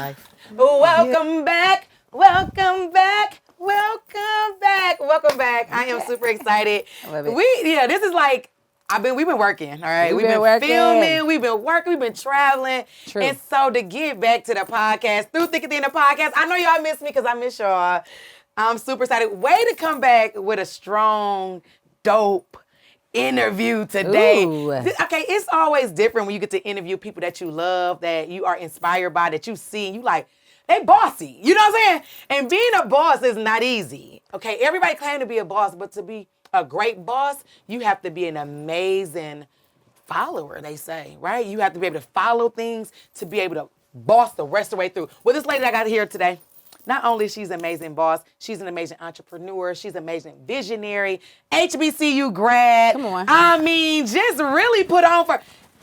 life. Welcome back. Welcome back. Welcome back. Welcome back. I am super excited. I love it. This is like we've been working, all right? We've been working. Filming, we've been working, we've been traveling. True. And so to get back to the podcast, through thick and thin the podcast, I know y'all miss me because I miss y'all. I'm super excited. Way to come back with a strong, dope interview today. Ooh. Okay, it's always different when you get to interview people that you love, that you are inspired by, that you see, and you like, they bossy. You know what I'm saying? And being a boss is not easy. Okay, everybody claim to be a boss, but to be a great boss, you have to be an amazing follower, they say, right? You have to be able to follow things to be able to boss the rest of the way through. Well, this lady that I got here today, not only she's an amazing boss, she's an amazing entrepreneur, she's an amazing visionary, HBCU grad. Come on. I mean, just really put on for,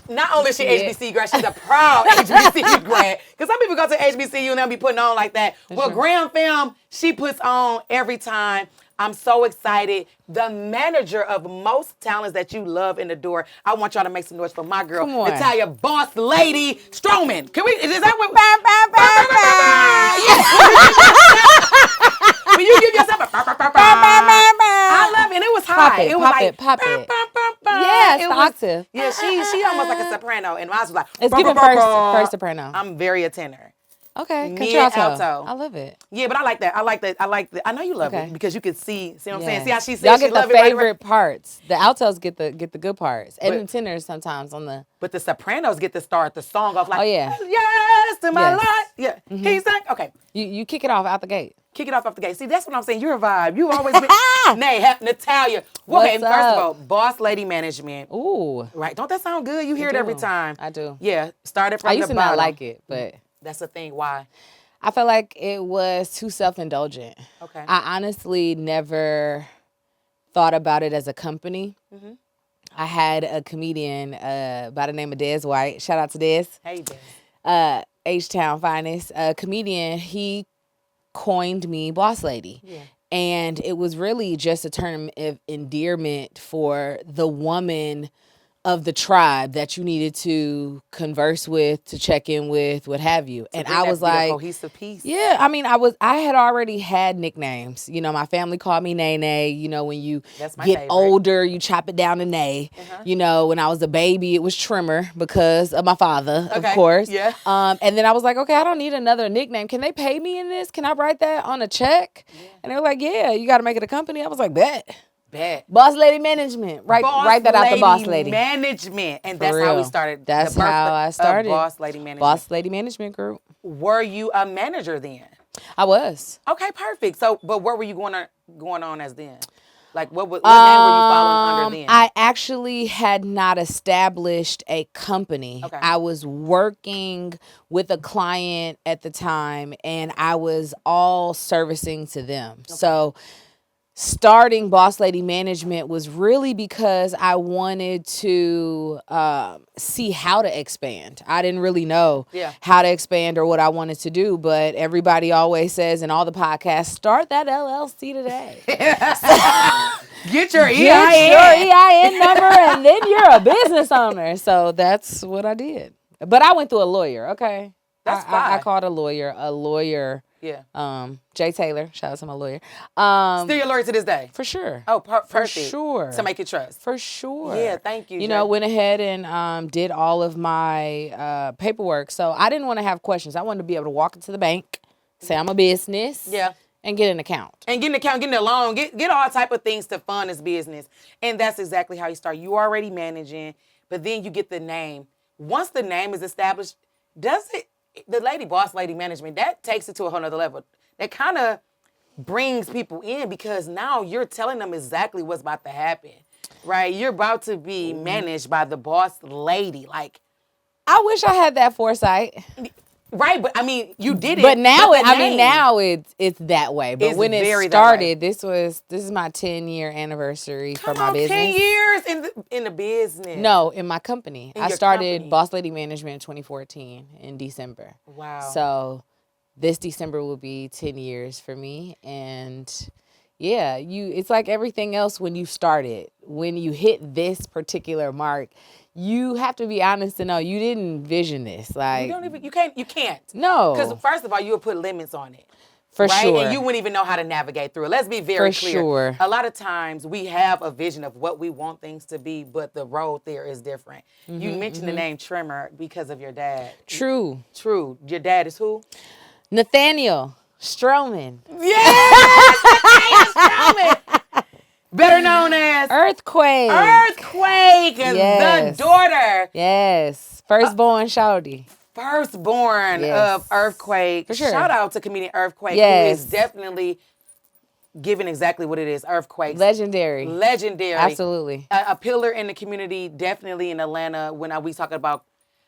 not only is she HBCU grad, she's a proud HBCU grad. Because some people go to HBCU and they'll be putting on like that. Well, Graham Film, she puts on every time. I'm so excited. The manager of most talents that you love in the door. I want y'all to make some noise for my girl, Natalia Boss Lady Stroman. Can we, is that what? Will you give yourself a I love it. And it was high. It was pop it. Yeah, it's the octave. Yeah, she almost like a soprano. And mine was like, Let's give it first soprano. I'm very a tenor. Okay, Contralto. I love it. Yeah, but I like that. I like that. I know you love it because you can see what I'm saying? See how she said y'all she get love the it favorite right? parts. The altos get the good parts. And the tenors sometimes on the. But the sopranos get to start the song off like, Oh, yeah. Yes, to my life. Yeah. Mm-hmm. He's like, okay. You kick it off out the gate. Kick it off the gate. See, that's what I'm saying. You're a vibe. You've always been. Natalia. Okay, What's first up? of all, Boss Lady Management. Ooh. Right. Don't that sound good? You hear it every time. I do. Yeah. Started from I the used to bottom. not like it, but. That's the thing. Why? I felt like it was too self-indulgent. Okay. I honestly never thought about it as a company. Mm-hmm. I had a comedian by the name of Des White. Shout out to Des. Hey, Des. H-Town finest. A comedian, he coined me Boss Lady. Yeah. And it was really just a term of endearment for the woman of the tribe that you needed to converse with, to check in with, what have you. And I was like, a cohesive piece. yeah, I mean, I had already had nicknames. You know, my family called me Nay. You know, when you get favorite. older, you chop it down to Nay. Uh-huh. You know, when I was a baby, it was Trimmer because of my father, of course. Yeah. And then I was like, okay, I don't need another nickname. Can they pay me in this? Can I write that on a check? Yeah. And they were like, yeah, you got to make it a company. I was like, bet. Boss Lady Management. Write that out, the Boss Lady Management. And For that's real. how we started. That's how I started. Boss Lady Management. Boss Lady Management Group. Were you a manager then? I was. Okay, perfect. So, but what were you going on as then? Like, what name were you following under then? I actually had not established a company. Okay. I was working with a client at the time, and I was all servicing to them. Okay. So starting Boss Lady Management was really because I wanted to see how to expand. I didn't really know how to expand or what I wanted to do, but everybody always says in all the podcasts, start that LLC today. Get your EIN number, and then you're a business owner. So that's what I did. But I went through a lawyer, okay? That's fine. I called a lawyer. Yeah. Jay Taylor. Shout out to my lawyer. Still your lawyer to this day? For sure. Oh, perfect. For sure. To make you trust. For sure. Yeah, thank you. You know, went ahead and did all of my paperwork. So I didn't want to have questions. I wanted to be able to walk into the bank, say I'm a business. Yeah. And get an account. And get an account, get a loan, get all type of things to fund this business. And that's exactly how you start. You already managing, but then you get the name. Once the name is established, the Boss Lady Management, that takes it to a whole nother level. That kind of brings people in because now you're telling them exactly what's about to happen, right? You're about to be managed by the Boss Lady. Like, I wish I had that foresight. Right, but I mean, you did it. But now, now it's that way. But when it started, this is my 10-year anniversary for my business. 10 years in the business. No, in my company. I started Boss Lady Management in 2014 in December. Wow. So this December will be 10 years for me, and Yeah, it's like everything else when you started. When you hit this particular mark, you have to be honest to know you didn't envision this. Like You can't. No. Because first of all, you would put limits on it. For right? sure. And you wouldn't even know how to navigate through it. Let's be very For clear. sure. A lot of times we have a vision of what we want things to be, but the road there is different. You mentioned the name Trimmer because of your dad. True. Your dad is who? Nathaniel Stroman. Yes! Nathaniel Stroman! Better known as Earthquake. Earthquake is Yes. the daughter. Yes. Firstborn shouty. Firstborn Yes. of Earthquake. For sure. Shout out to comedian Earthquake, Yes. who is definitely giving exactly what it is. Earthquake. Legendary. Absolutely. A pillar in the community, definitely in Atlanta. When we talking about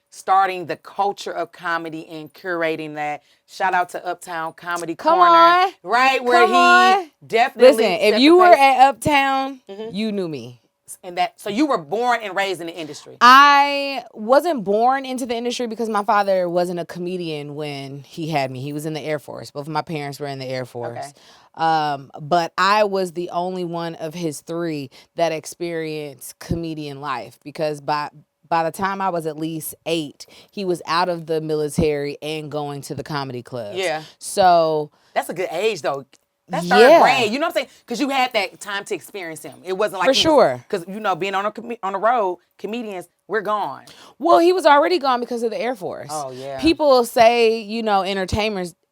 starting the culture of comedy and curating that. Shout out to Uptown Comedy Come Corner. on. Right where Come on. definitely. Listen, if you were at Uptown, you knew me. And so you were born and raised in the industry. I wasn't born into the industry because my father wasn't a comedian when he had me. He was in the Air Force. Both of my parents were in the Air Force. Okay. But I was the only one of his three that experienced comedian life because by the time I was at least 8, he was out of the military and going to the comedy clubs. Yeah. So that's a good age though. That's Yeah. third grade. You know what I'm saying? Because you had that time to experience him. It wasn't like For sure. Because being on the road, comedians, we're gone. Well, he was already gone because of the Air Force. Oh, yeah. People say,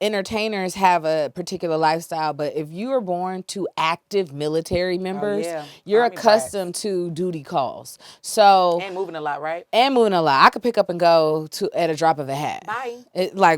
entertainers have a particular lifestyle, but if you are born to active military members, you're Army accustomed to duty calls. So And moving a lot, right? and moving a lot. I could pick up and go at a drop of a hat. Bye.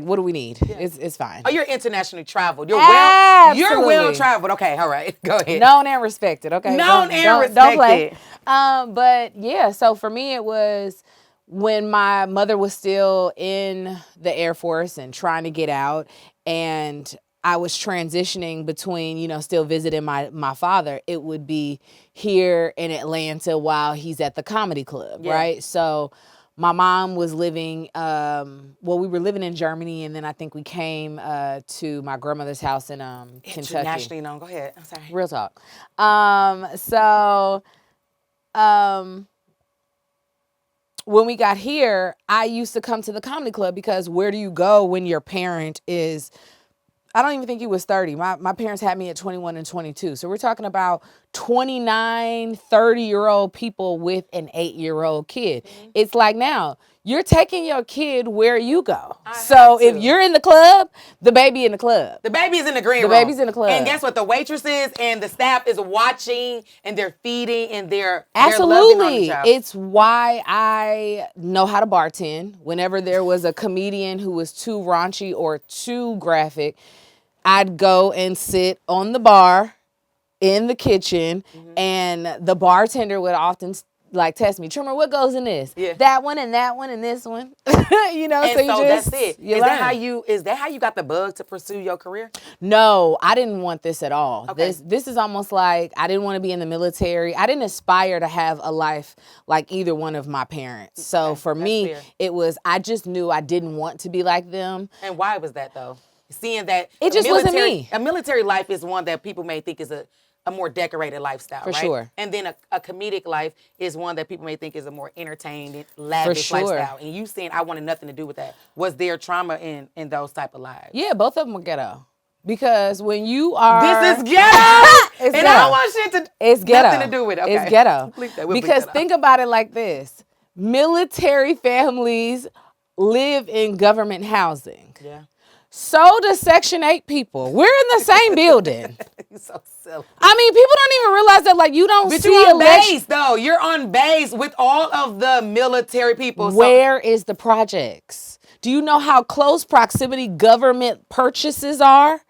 What do we need? It's fine. Oh, you're internationally traveled. You're Absolutely. well traveled. Okay, all right. Go ahead. Known and respected, okay? Known and Don't play. respected. But yeah, so for me it was when my mother was still in the Air Force and trying to get out, and I was transitioning between, still visiting my father. It would be here in Atlanta while he's at the comedy club, right? So my mom was living, we were living in Germany, and then I think we came to my grandmother's house in Kentucky. Internationally known. Go ahead. I'm sorry. Real talk. When we got here, I used to come to the comedy club because where do you go when your parent is, I don't even think he was 30. My parents had me at 21 and 22. So we're talking about 29, 30-year-old people with an 8-year-old kid. It's like now, you're taking your kid where you go. So if you're in the club, the baby in the club. The baby's in the green room. The baby's in the club. And guess what? The waitresses and the staff is watching, and they're feeding, and they're Absolutely. loving on the child. It's why I know how to bartend. Whenever there was a comedian who was too raunchy or too graphic, I'd go and sit on the bar in the kitchen, and the bartender would often test me, Trimmer, what goes in this? Yeah. That one and this one. And so you just, that's it. you Is learn. that how you got the bug to pursue your career? No, I didn't want this at all. Okay. This is almost like I didn't want to be in the military. I didn't aspire to have a life like either one of my parents. So for me, fair. it was, I just knew I didn't want to be like them. And why was that though? Seeing that It just wasn't me. A military life is one that people may think is a more decorated lifestyle, For right? sure. And then a comedic life is one that people may think is a more entertained, lavish For sure. lifestyle. And you saying I wanted nothing to do with that. Was there trauma in those type of lives? Yeah, both of them were ghetto. Because when you are... This is ghetto! It's and ghetto. I don't want shit to... It's ghetto. Nothing to do with it. Okay. It's ghetto. Bleep that. We'll bleep Because that out. think about it like this. Military families live in government housing. Yeah. So does Section 8 people. We're in the same building. You're so silly. I mean, people don't even realize that, you don't But see you're on election. base, though. You're on base with all of the military people. So- Where is the projects? Do you know how close proximity government purchases are?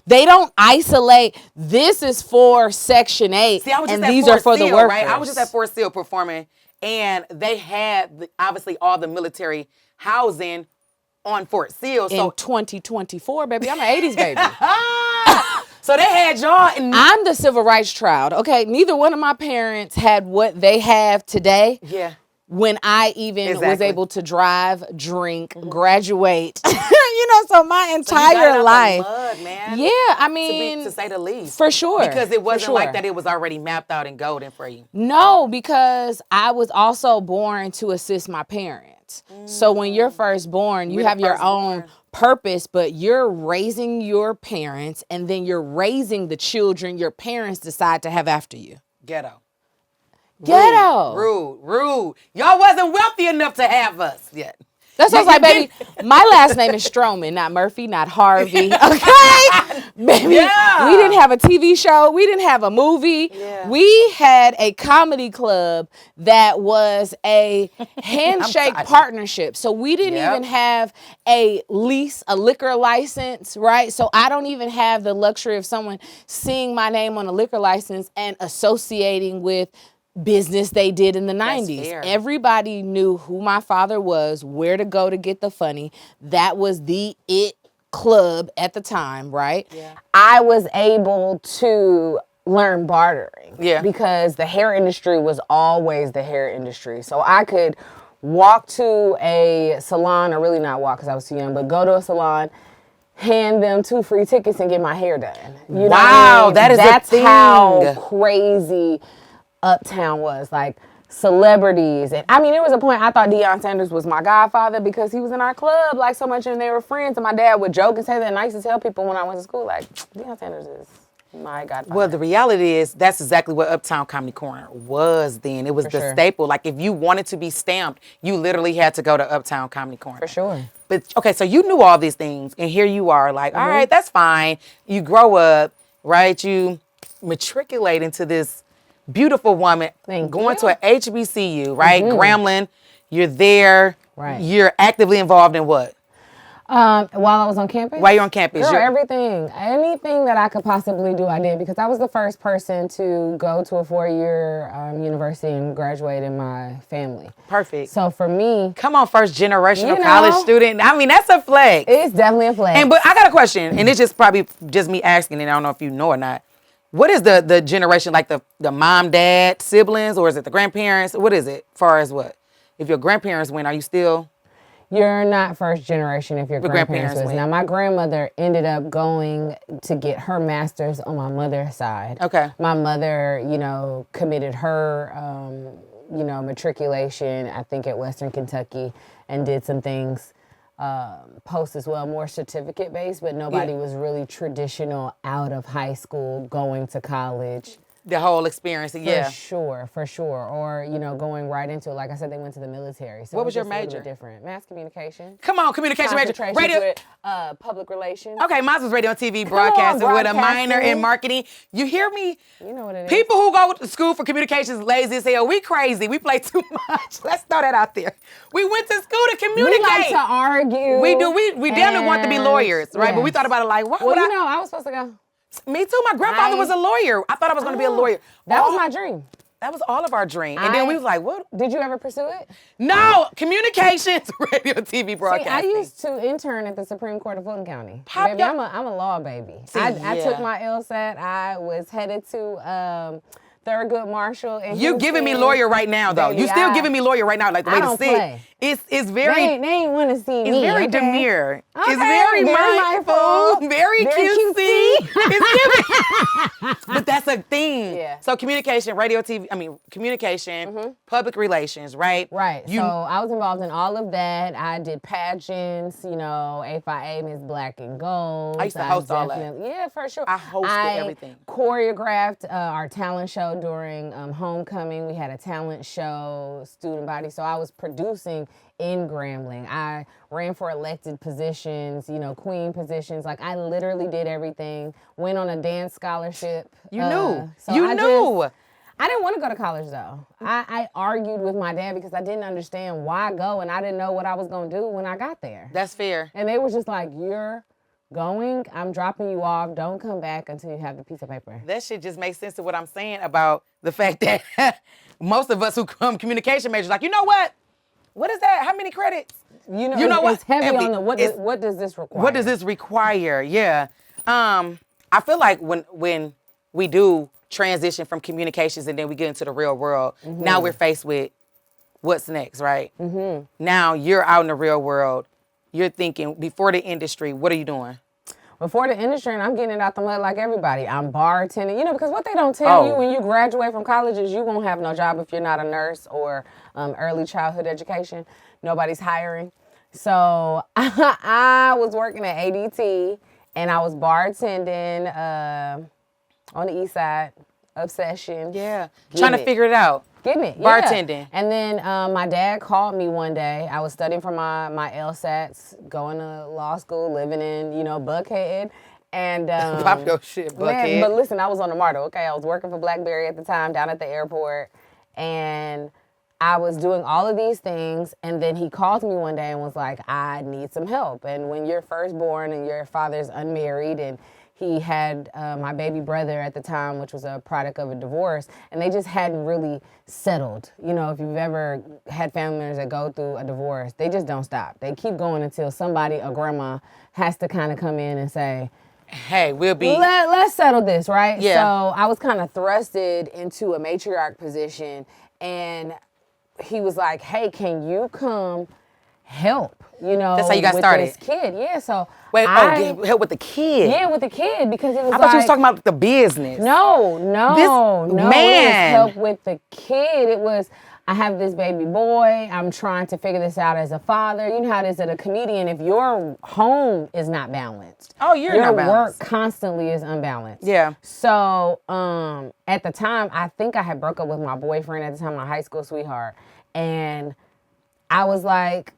They don't isolate. This is for Section 8, See, I was just and at these Fort are for the Sill, workers. right? I was just at Fort Sill performing, and they had obviously all the military housing on Fort Sill. In So 2024, baby. I'm an 80s baby. so they had y'all. And I'm the civil rights child. Okay, neither one of my parents had what they have today. yeah. when I even was Exactly. able to drive, drink, graduate, so my entire life. Mud, man. Yeah, I mean, to say the least. For sure. Because it wasn't for like sure. that it was already mapped out and golden for you. No, because I was also born to assist my parents. So when you're first born, you have your own purpose, but you're raising your parents and then you're raising the children your parents decide to have after you. Ghetto. Rude. Y'all wasn't wealthy enough to have us yet. That's what I was like, baby, my last name is Stroman, not Murphy, not Harvey. Okay? Baby, we didn't have a TV show. We didn't have a movie. Yeah. We had a comedy club that was a handshake partnership. So we didn't even have a lease, a liquor license, right? So I don't even have the luxury of someone seeing my name on a liquor license and associating with business they did in the 90s. Everybody knew who my father was, where to go to get the funny. That was the it club at the time, right? Yeah. I was able to learn bartering. Yeah. Because the hair industry was always the hair industry. So I could walk to a salon, or really not walk because I was too young, but go to a salon, hand them 2 free tickets and get my hair done. You know what I mean? That's how crazy Uptown was, like celebrities. And I mean, there was a point I thought Deion Sanders was my godfather because he was in our club like so much and they were friends. And my dad would joke and say that, and I used to tell people when I went to school, like, Deion Sanders is my godfather. Well, the reality is that's exactly what Uptown Comedy Corner was then. It was the staple. Like, if you wanted to be stamped, you literally had to go to Uptown Comedy Corner. For sure. But, okay, so you knew all these things, and here you are, like, all right, that's fine. You grow up, right? You matriculate into this beautiful woman going to an HBCU, right? Grambling, you're there. Right. You're actively involved in what? While I was on campus? While you're on campus. Girl, everything. Anything that I could possibly do, I did, because I was the first person to go to a 4-year university and graduate in my family. Perfect. So for me... Come on, first generational college student. I mean, that's a flex. It's definitely a flex. But I got a question, and it's just probably just me asking, and I don't know if you know or not. What is the generation, like the mom, dad, siblings, or is it the grandparents? What is it, far as what? If your grandparents went, are you still... You're not first generation if your grandparents was. went. Now, my grandmother ended up going to get her master's on my mother's side. Okay. My mother, committed her, matriculation, I think at Western Kentucky, and did some things post as well, more certificate based, but nobody was really traditional out of high school going to college. The whole experience, For sure. Or, going right into it. Like I said, they went to the military. So what was your major? A little bit different. Mass communication. Come on, communication major. Radio. With, public relations. Okay, mine was radio and TV broadcasting with a minor in marketing. You hear me? You know what it is. People who go to school for communications lazy as hell. We crazy. We play too much. Let's throw that out there. We went to school to communicate. We like to argue. We do. We damn near want to be lawyers, right? Yes. But we thought about it like, what? Well, I was supposed to go. Me too. My grandfather was a lawyer. I thought I was going to be a lawyer. That was my dream. That was all of our dream. And then we was like, what? Did you ever pursue it? No. Communications, radio, TV, broadcasting. See, I used to intern at the Supreme Court of Fulton County. Baby, I'm a law baby. I took my LSAT. I was headed to Thurgood Marshall. And you giving me lawyer right now, though. Baby, you still giving me lawyer right now, like the way to sit. It's very. They ain't want to see me. It's very demure. Okay, it's very mindful. Very cutesy. It's but that's a thing. Yeah. So communication, radio, TV. I mean, communication, public relations, right? Right. So I was involved in all of that. I did pageants. A5A, Miss Black and Gold. I used to host all that. Yeah, for sure. I hosted everything. Choreographed our talent show during homecoming. We had a talent show, student body. So I was producing in Grambling. I ran for elected positions, queen positions. Like, I literally did everything. Went on a dance scholarship. You knew. So you knew. I didn't want to go to college, though. I argued with my dad because I didn't understand why go, and I didn't know what I was going to do when I got there. That's fair. And they were just like, you're going, I'm dropping you off, don't come back until you have the piece of paper. That shit just makes sense to what I'm saying about the fact that most of us who come communication majors, like, you know what? What is that? How many credits? You know what? It's heavy on the what does this require? What does this require? Yeah. I feel like when we do transition from communications and then we get into the real world, now we're faced with what's next, right? Mm-hmm. Now you're out in the real world. You're thinking, before the industry, what are you doing? Before the industry, and I'm getting it out the mud like everybody. I'm bartending, because what they don't tell you when you graduate from college is you won't have no job if you're not a nurse or early childhood education. Nobody's hiring. So I was working at ADT, and I was bartending on the east side, Obsession. Yeah. Trying to figure it out. Getting it, Bartending. Yeah. And then my dad called me one day. I was studying for my LSATs, going to law school, living in, Buckhead. And pop your shit, Buckhead. Man, but listen, I was on the MARTA, okay? I was working for BlackBerry at the time down at the airport. And I was doing all of these things. And then he called me one day and was like, I need some help. And when you're firstborn and your father's unmarried, and he had my baby brother at the time, which was a product of a divorce, and they just hadn't really settled. If you've ever had family members that go through a divorce, they just don't stop. They keep going until somebody, a grandma, has to kind of come in and say, hey, we'll be... Let's settle this, right? Yeah. So I was kind of thrusted into a matriarch position, and he was like, hey, can you come help? That's how you got started. This kid, yeah. So help with the kid. Yeah, with the kid, because it was. I thought you was talking about the business. No. Man. It was help with the kid. It was, I have this baby boy. I'm trying to figure this out as a father. You know how it is as a comedian. If your home is not balanced, you're your not balanced. Work constantly is unbalanced. Yeah. So at the time, I think I had broke up with my boyfriend at the time, my high school sweetheart, and I was like,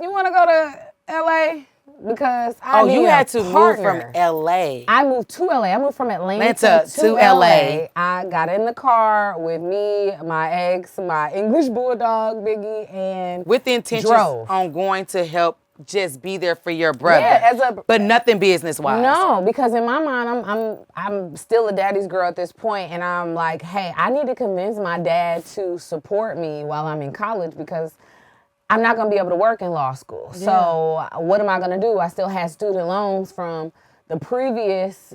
you want to go to L.A.? Because I need you had to partner. move from L.A. I moved to L.A. I moved from Atlanta to L.A. I got in the car with me, my ex, my English bulldog, Biggie, and with the intention on going to help just be there for your brother. Yeah, but nothing business-wise. No, because in my mind, I'm still a daddy's girl at this point, and I'm like, hey, I need to convince my dad to support me while I'm in college, because I'm not going to be able to work in law school. Yeah. So what am I going to do? I still had student loans from the previous,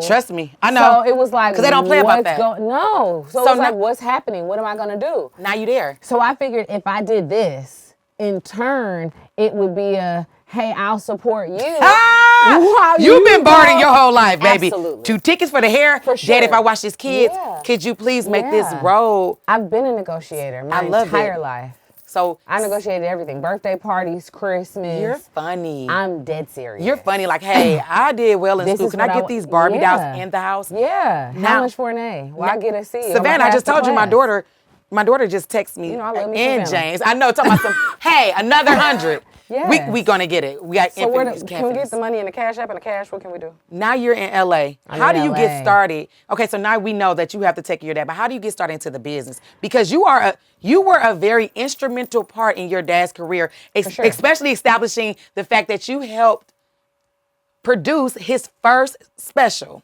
Trust me, I know. So it was like, because they don't play about that. No. So it was like, what's happening? What am I going to do? Now you there. So I figured if I did this, in turn, it would be hey, I'll support you. You've been bartering your whole life, baby. Absolutely. 2 tickets for the hair. For sure. Dad, if I watch these kids, could you please make this road? I've been a negotiator my entire life. So I negotiated everything. Birthday parties, Christmas. You're funny. I'm dead serious. You're funny. Like, hey, I did well in school. Can I get these Barbie dolls in the house? Yeah. How much for an A? Well, I get a C. Savannah, I just told you my daughter just texted me, I love me and Savannah. James. I know, talking about some, hey, another 100. Yes. We gonna get it. We got so can we get the money in the Cash App and the cash? What can we do? Now you're in LA. How do you get started? Okay, so now we know that you have to take care of your dad, but how do you get started into the business? Because you were a very instrumental part in your dad's career, especially establishing the fact that you helped produce his first special.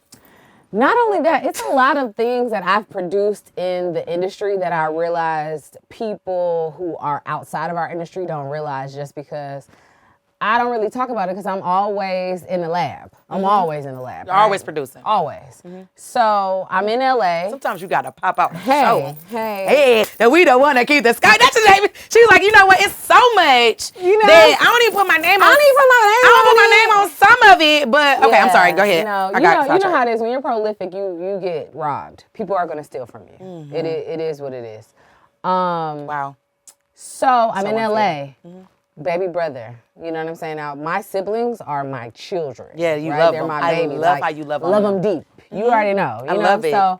Not only that, it's a lot of things that I've produced in the industry that I realized people who are outside of our industry don't realize, just because I don't really talk about it because I'm always in the lab. I'm always in the lab. You're always producing. Always. So I'm in LA. Sometimes you gotta pop out and Hey. That we don't want to keep the sky. That's the name. She's like, you know what? It's so much that I don't even put my name on. I don't put my name on some of it, but okay, I'm sorry. Go ahead. You know how it is when you're prolific. You get robbed. People are gonna steal from you. It is what it is. Wow. So I'm in LA. Baby brother, you know what I'm saying? Now, my siblings are my children. Yeah, you love They're them. my baby. I love how you love them. Love them deep. You already know. I love it. So,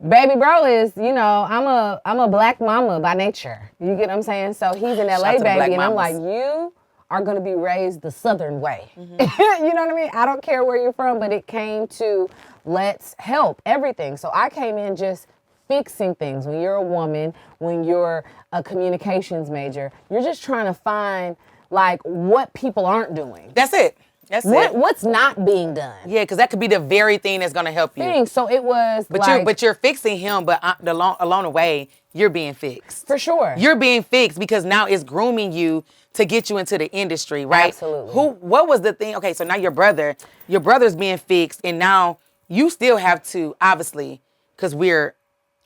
baby bro is, I'm a black mama by nature. You get what I'm saying? So he's an LA baby, and I'm like, you are going to be raised the Southern way. You know what I mean? I don't care where you're from, but it came to let's help everything. So I came in just fixing things. When you're a woman, when you're a communications major, you're just trying to find like what people aren't doing. That's it. What's not being done. Yeah, because that could be the very thing that's going to help you. So it was but you're fixing him, but along the way, you're being fixed. For sure. You're being fixed because now it's grooming you to get you into the industry, right? Absolutely. What was the thing? Okay, so now your brother's being fixed, and now you still have to, obviously, because we're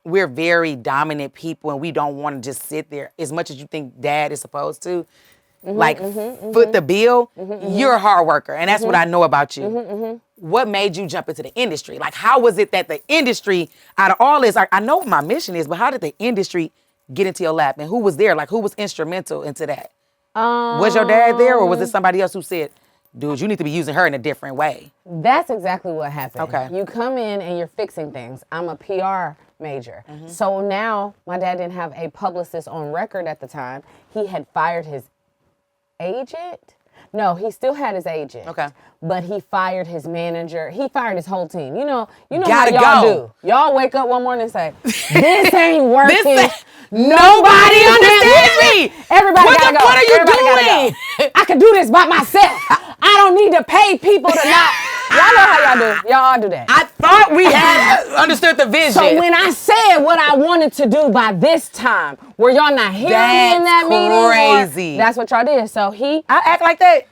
we're very dominant people and we don't want to just sit there as much as you think dad is supposed to. Foot the bill, you're a hard worker. And that's what I know about you. What made you jump into the industry? Like, how was it that the industry, out of all this, I know what my mission is, but how did the industry get into your lap? And who was there? Like, who was instrumental into that? Was your dad there, or was it somebody else who said, dude, you need to be using her in a different way? That's exactly what happened. Okay. You come in and you're fixing things. I'm a PR major. So now my dad didn't have a publicist on record at the time. He had fired his agent. No, he still had his agent. Okay. But he fired his manager. He fired his whole team. You know Gotta how y'all go. do. Y'all wake up one morning and say, this ain't working. Nobody understands me. Everybody gotta go. What are you Everybody gotta doing? go. I can do this by myself. I don't need to pay people to not. Y'all know how y'all do. Y'all all do that. I thought we had understood the vision. So when I said what I wanted to do by this time, were y'all not hearing me in that meeting? Crazy. That's what y'all did. So I act like that.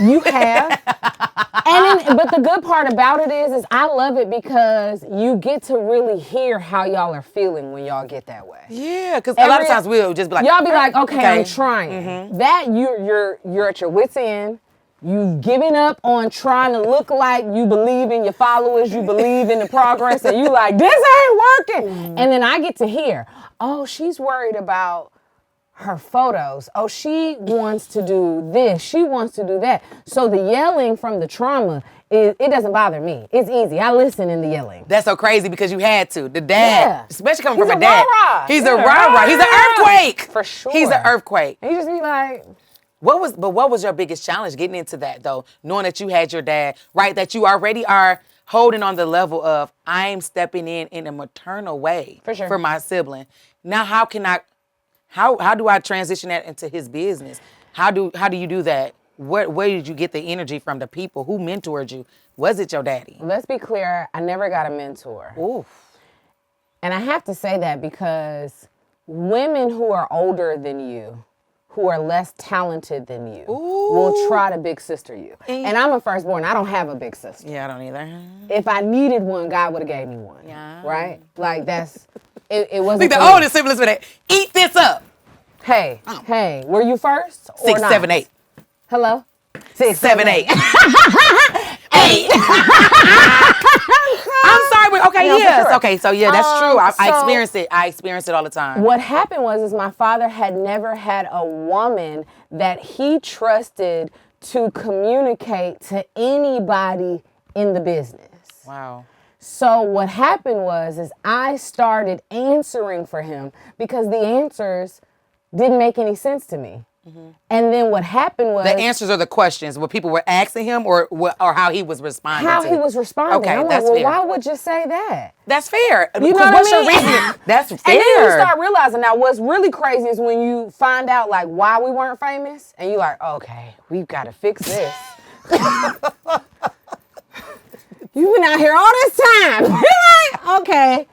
you have. But the good part about it is I love it because you get to really hear how y'all are feeling when y'all get that way. Yeah, because a lot of times we'll just be like, y'all be like, okay. I'm trying. That you're at your wit's end. You've given up on trying to look like you believe in your followers, you believe in the progress, and you like, this ain't working. And then I get to hear, oh, she's worried about her photos. Oh, she wants to do this. She wants to do that. So the yelling from the trauma, it doesn't bother me. It's easy. I listen in the yelling. That's so crazy because you had to. The dad, especially coming He's from a a dad. rah-rah. He's a rah-rah. He's an earthquake. For sure. He's an earthquake. And you just be like, What was your biggest challenge getting into that though? Knowing that you had your dad, right? That you already are holding on the level of I'm stepping in a maternal way For sure. for my sibling. Now how do I transition that into his business? How do you do that? Where did you get the energy from? The people who mentored you? Was it your daddy? let's be clear, I never got a mentor. Oof. And I have to say that because women who are older than you, who are less talented than you, will try to big sister you. And I'm a firstborn. I don't have a big sister. Yeah, I don't either. If I needed one, God would have gave me one. Yeah. Right? Like it wasn't. Think the for me. oldest siblings for that. Eat this up. Hey, were you first? Or 6, not? 7, 8. Hello? 6, 7, 8. 8. I'm sorry, but okay, No, for yes. sure. Okay, so yeah, that's true. I so- experienced it. I experienced it all the time. What happened was my father had never had a woman that he trusted to communicate to anybody in the business. Wow. So what happened was I started answering for him because the answers didn't make any sense to me. And then what happened was The answers are the questions, what people were asking him or how he was responding how to. he was responding. Okay, I'm that's like, well, fair. why would you say that? That's fair. You know Because what what's I your mean? reasoning? That's fair. And then you start realizing now what's really crazy is when you find out like why we weren't famous and you're like, okay, we've got to fix this. You've been out here all this time. You're like, okay,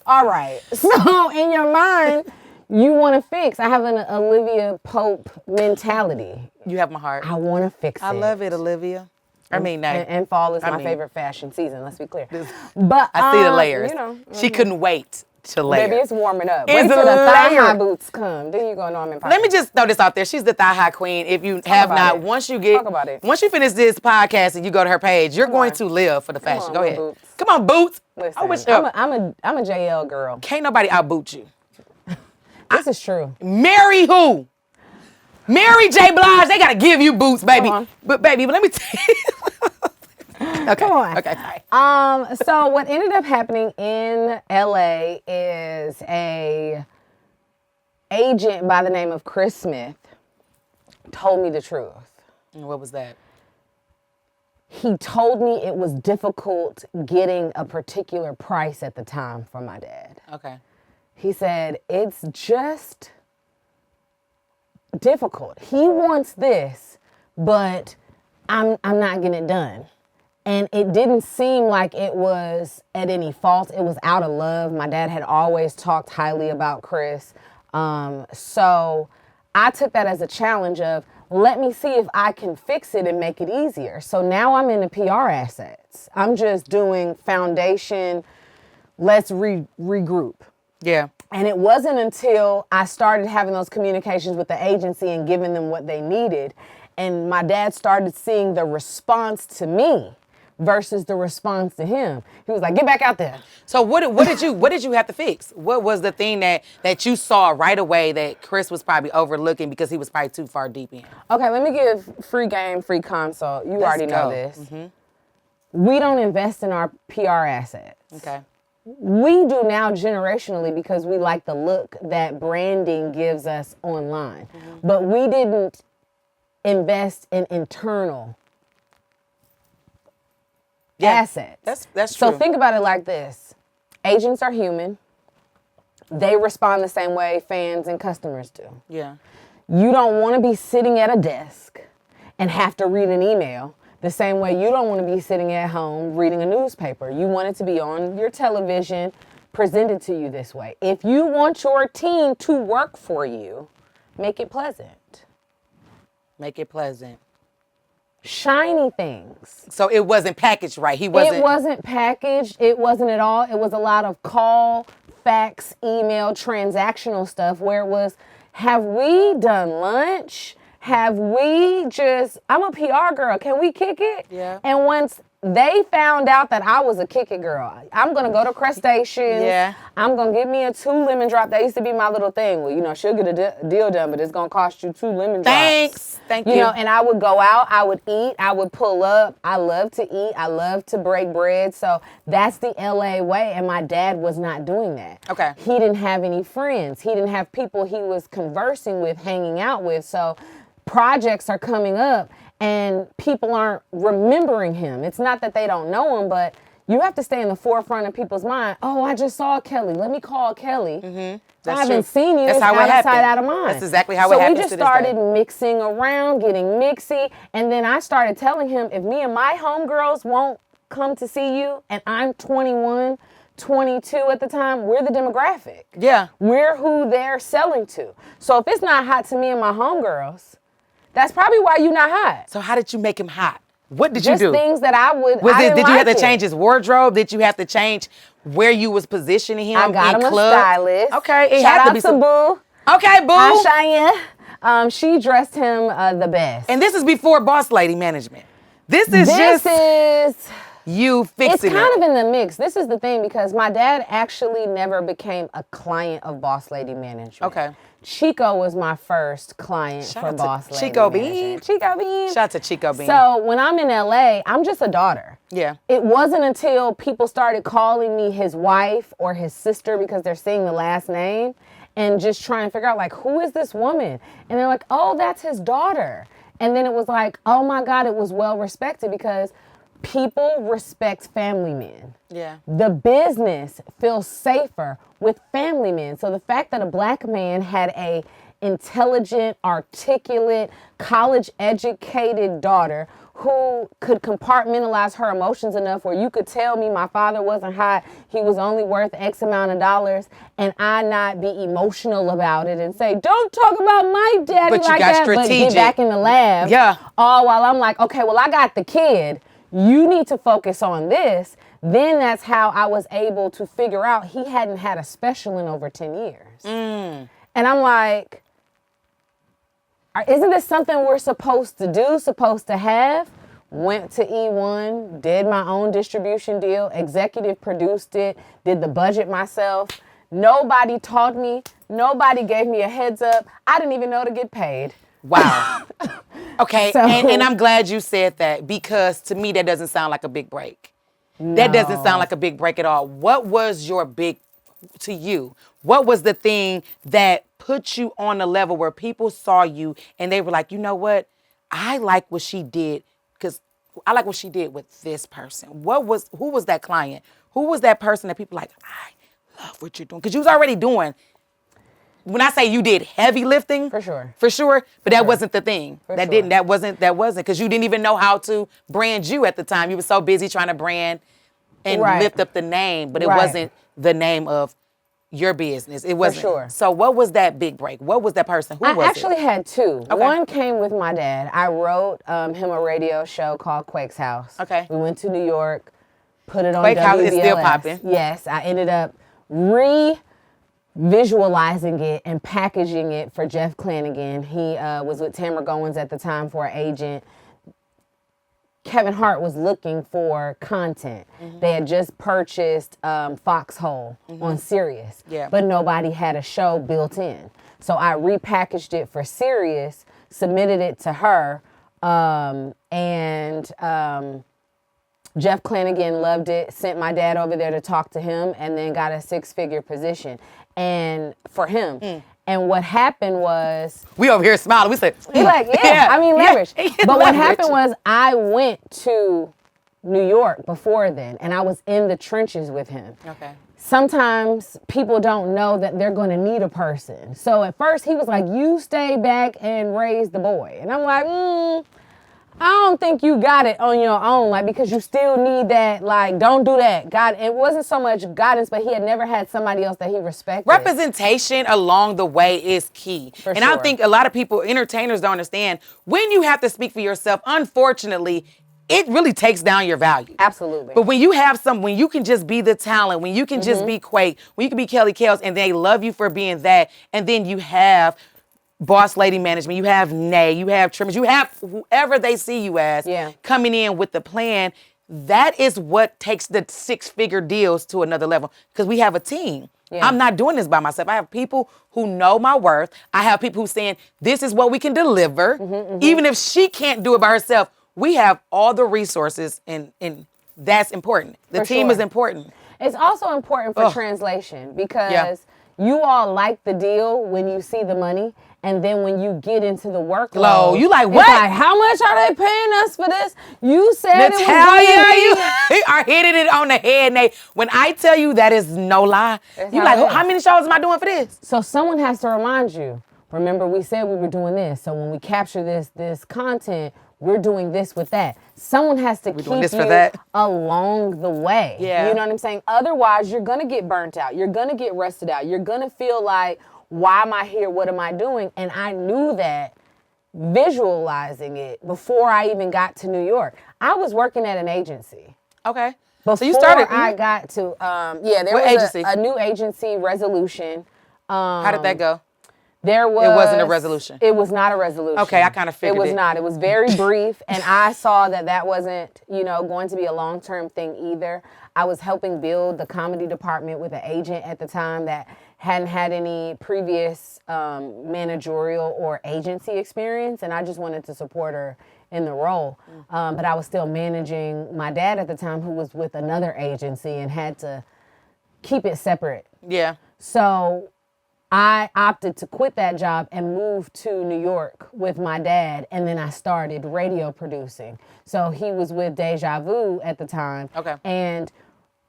all right. So in your mind, you want to fix. I have an Olivia Pope mentality. You have my heart. I want to fix it. I love it, Olivia. I mean, And fall is my favorite fashion season, let's be clear. But I see the layers. You know, She couldn't wait to layer. baby, it's warming up. It's Wait till the layered. thigh-high boots come. Then you go on and Let me just throw this out there. She's the thigh high queen. If you have about not, it. once you Talk about it. once you finish this podcast and you go to her page, you're going to live for the fashion. on, Go ahead. Boots. Come on, Boots. Listen, I wish I'm a JL girl. can't nobody outboot you. This is true. Mary who? Mary J. Blige. They gotta give you boots, baby. Come on. But baby, let me tell you. Okay. Come on. Okay. Sorry. So what ended up happening in LA is a agent by the name of Chris Smith told me the truth. And what was that? He told me it was difficult getting a particular price at the time for my dad. Okay. He said, it's just difficult. He wants this, but I'm not getting it done. And it didn't seem like it was at any fault. It was out of love. My dad had always talked highly about Chris. So I took that as a challenge of, let me see if I can fix it and make it easier. So now I'm in the PR assets. I'm just doing foundation let's regroup. Yeah. And it wasn't until I started having those communications with the agency and giving them what they needed, and my dad started seeing the response to me versus the response to him. He was like, get back out there. So what did you have to fix? What was the thing that you saw right away that Chris was probably overlooking because he was probably too far deep in? Okay, let me give free game, free consult. You already know this. Mm-hmm. We don't invest in our PR assets. Okay. We do now generationally because we like the look that branding gives us online. Mm-hmm. But we didn't invest in internal assets. That's true. So think about it like this. Agents are human. They respond the same way fans and customers do. Yeah. You don't want to be sitting at a desk and have to read an email the same way you don't want to be sitting at home reading a newspaper. You want it to be on your television, presented to you this way. If you want your team to work for you, make it pleasant. Make it pleasant. Shiny things. So it wasn't packaged right. It wasn't packaged. It wasn't at all. It was a lot of call, fax, email, transactional stuff where it was, have we done lunch? Have we just, I'm a PR girl. Can we kick it? Yeah. And once they found out that I was a kick it girl, I'm going to go to crustaceans. Yeah. I'm going to get me a 2 lemon drop. That used to be my little thing. Well, you know, she'll get a deal done, but it's going to cost you 2 lemon drops. Thanks. Thank you. You know, and I would go out, I would eat, I would pull up. I love to eat. I love to break bread. So that's the LA way. And my dad was not doing that. Okay. He didn't have any friends. He didn't have people he was conversing with, hanging out with. So projects are coming up and people aren't remembering him. It's not that they don't know him, but you have to stay in the forefront of people's mind. Oh, I just saw Kelly. Let me call Kelly. Mm-hmm. I haven't seen you. That's it's how out it of sight, happened. out of mind. That's exactly how it happened. So we just started mixing around, getting mixy, and then I started telling him, if me and my homegirls won't come to see you, and I'm 21, 22 at the time, we're the demographic. Yeah. We're who they're selling to. So if it's not hot to me and my homegirls, that's probably why you're not hot. So how did you make him hot? What did Just you do? things that I would. Did you have to change his wardrobe? Did you have to change where you was positioning him? I got him a stylist. Okay, it Shout had to out be to Boo. Okay, Boo. Hi, Cheyenne. She dressed him the best. And this is before Boss Lady Management. This is you fixing it. It's kind of in the mix. This is the thing, because my dad actually never became a client of Boss Lady Management. Okay. Chico was my first client for Boss Lady Chico Management. Bean. Chico Bean. Shout out to Chico Bean. So when I'm in LA, I'm just a daughter. Yeah. It wasn't until people started calling me his wife or his sister because they're seeing the last name and just trying to figure out, like, who is this woman? And they're like, oh, that's his daughter. And then it was like, oh my God, it was well respected because people respect family men. Yeah. The business feels safer with family men. So the fact that a black man had a intelligent, articulate, college-educated daughter who could compartmentalize her emotions enough where you could tell me my father wasn't hot, he was only worth X amount of dollars, and I not be emotional about it and say, don't talk about my daddy like that, but get back in the lab. Yeah. All while I'm like, okay, well, I got the kid. You need to focus on this. Then that's how I was able to figure out he hadn't had a special in over 10 years. And I'm like, isn't this something we're supposed to do, supposed to have? Went to E1, did my own distribution deal, executive produced it, did the budget myself. Nobody taught me. Nobody gave me a heads up. I didn't even know to get paid. Wow. Okay, So- and I'm glad you said that, because to me that doesn't sound like a big break. No. That doesn't sound like a big break at all. What was your big, to you, what was the thing that put you on a level where people saw you and they were like, you know what? I like what she did, because I like what she did with this person. Who was that client? Who was that person that people like, I love what you're doing? Because you was already doing, when I say you did heavy lifting, For sure. but that wasn't the thing. That wasn't, because you didn't even know how to brand you at the time. You were so busy trying to brand and lift up the name, but it wasn't the name of your business. It wasn't. For sure. So what was that big break? What was that person? Who was it? I actually had two. Okay. One came with my dad. I wrote him a radio show called Quakes House. Okay. We went to New York, put it on Quakes House WBLS. is still popping. Yes, I ended up visualizing it and packaging it for Jeff Clanagan. He was with Tamara Goins at the time for an agent. Kevin Hart was looking for content. They had just purchased Foxhole on Sirius, but nobody had a show built in. So I repackaged it for Sirius, submitted it to her, and Jeff Clanagan loved it, sent my dad over there to talk to him, and then got a 6-figure position and for him. And what happened was... We over here smiling. We said... He like, I mean, leverage. But what leverage. happened was I went to New York before then, and I was in the trenches with him. Okay. Sometimes people don't know that they're going to need a person. So at first he was like, you stay back and raise the boy. And I'm like, I don't think you got it on your own, like, because you still need that, like, don't do that. God, it wasn't so much guidance, but he had never had somebody else that he respected. Representation along the way is key. For I sure. think a lot of people, entertainers, don't understand. When you have to speak for yourself, unfortunately, it really takes down your value. Absolutely. But when you have when you can just be the talent, when you can just be Quake, when you can be Kellz, and they love you for being that, and then you have boss lady management, you have Nay, you have trimmers, you have whoever they see you as coming in with the plan. That is what takes the 6-figure deals to another level, because we have a team. I'm not doing this by myself. I have people who know my worth. I have people who saying, this is what we can deliver. Even if she can't do it by herself, we have all the resources, and that's important. The team is important. It's also important for translation, because you all like the deal when you see the money, and then when you get into the workload, you like, what? It's like, how much are they paying us for this? You said Natalia, you are hitting it on the head, Nate. When I tell you that is no lie, you like, how many shows am I doing for this? So someone has to remind you, remember we said we were doing this, so when we capture this content, we're doing this with that. Someone has to keep you along the way. Yeah. You know what I'm saying? Otherwise, you're going to get burnt out. You're going to get rested out. You're going to feel like, why am I here? What am I doing? And I knew that visualizing it before I even got to New York. I was working at an agency. Okay. So you started. I got to, there what was agency? A new agency, Resolution. How did that go? There was. It wasn't a resolution. It was not a resolution. Okay, I kind of figured it was not. It was very brief, and I saw that wasn't, going to be a long-term thing either. I was helping build the comedy department with an agent at the time that hadn't had any previous managerial or agency experience, and I just wanted to support her in the role. But I was still managing my dad at the time, who was with another agency, and had to keep it separate. Yeah. So I opted to quit that job and move to New York with my dad, and then I started radio producing. So he was with Deja Vu at the time. Okay. And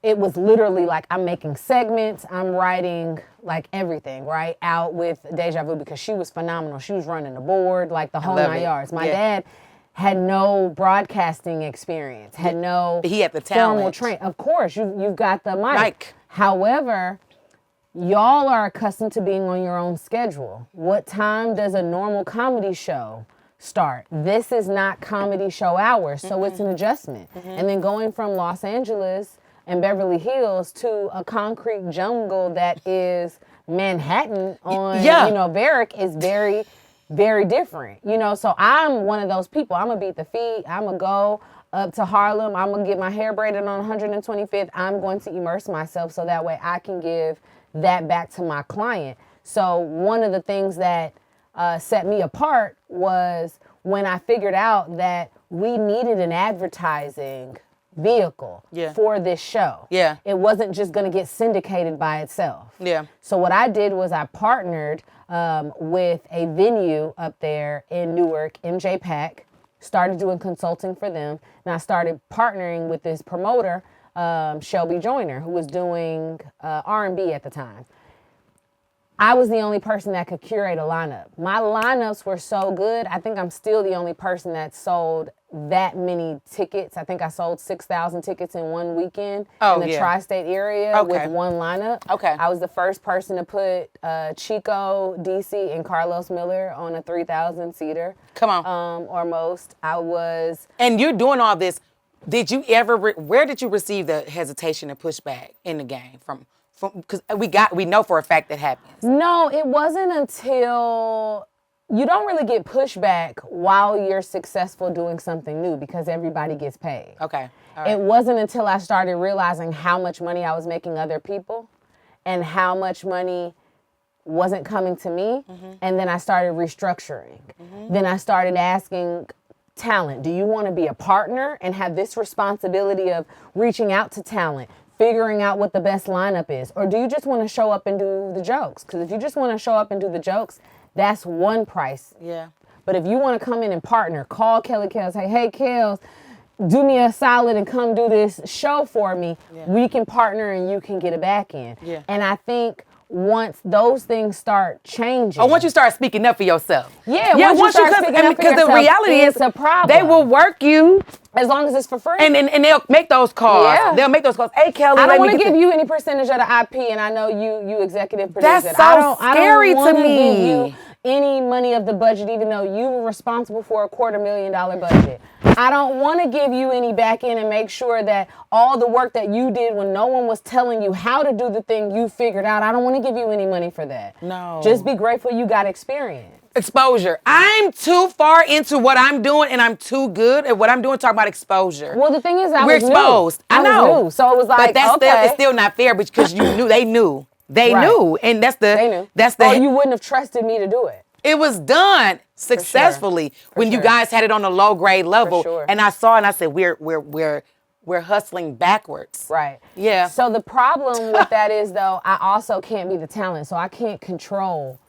it was literally like, I'm making segments, I'm writing like everything, right, out with Deja Vu, because she was phenomenal. She was running the board, like the whole 9 yards. My dad had no broadcasting experience, had no he had the formal talent. training. Of course, you've got the mic. However, y'all are accustomed to being on your own schedule. What time does a normal comedy show start? This is not comedy show hours, so it's an adjustment. And then going from Los Angeles and Beverly Hills to a concrete jungle that is Manhattan on, Varick is very, very different. So I'm one of those people. I'm going to beat the feet. I'm going to go up to Harlem. I'm going to get my hair braided on 125th. I'm going to immerse myself so that way I can give that back to my client. So one of the things that set me apart was when I figured out that we needed an advertising vehicle for this show. Yeah. It wasn't just going to get syndicated by itself. Yeah. So what I did was I partnered with a venue up there in Newark, MJ Pack, started doing consulting for them, and I started partnering with this promoter, Shelby Joyner, who was doing R&B at the time. I was the only person that could curate a lineup. My lineups were so good, I think I'm still the only person that sold that many tickets. I think I sold 6,000 tickets in one weekend in the tri-state area with one lineup. Okay. I was the first person to put Chico, DC, and Karlous Miller on a 3,000 seater. Come on. Or most. I was... And you're doing all this Did you ever, where did you receive the hesitation and pushback in the game from, because we know for a fact that happens. No, it wasn't until you don't really get pushback while you're successful doing something new because everybody gets paid. Okay. All right. It wasn't until I started realizing how much money I was making other people and how much money wasn't coming to me. And then I started restructuring. Then I started asking talent, do you want to be a partner and have this responsibility of reaching out to talent, figuring out what the best lineup is? Or do you just want to show up and do the jokes? Because if you just want to show up and do the jokes, that's one price. Yeah. But if you want to come in and partner, call Kellz, say, hey, Kellz, do me a solid and come do this show for me. Yeah. We can partner and you can get it back in. Yeah. And I think once those things start changing. Or once you start speaking up for yourself. Yeah, once you start speaking up for because the yourself, reality it's is a problem. they will work you. As long as it's for free. And they'll make those calls. Yeah. They'll make those calls. Hey, Kellz, I don't want to give you any percentage of the IP, and I know you executive produce That's it. so scary to I don't wanna me. give you any money of the budget, even though you were responsible for a $250,000 budget. I don't want to give you any back end and make sure that all the work that you did when no one was telling you how to do the thing you figured out, I don't want to give you any money for that. No. Just be grateful you got experience. Exposure. I'm too far into what I'm doing and I'm too good at what I'm doing, talking about exposure. Well, the thing is, We're exposed. I know. was new, so it was like, but that's okay. it's still not fair because you knew, they knew. They Right. knew. And that's the, They knew. that's the, Or you wouldn't have trusted me to do it. it was done successfully when you sure. guys had it on a low grade level. sure. And I saw and I said, we're hustling backwards. Right. Yeah. So the problem with that is, though, I also can't be the talent, so I can't control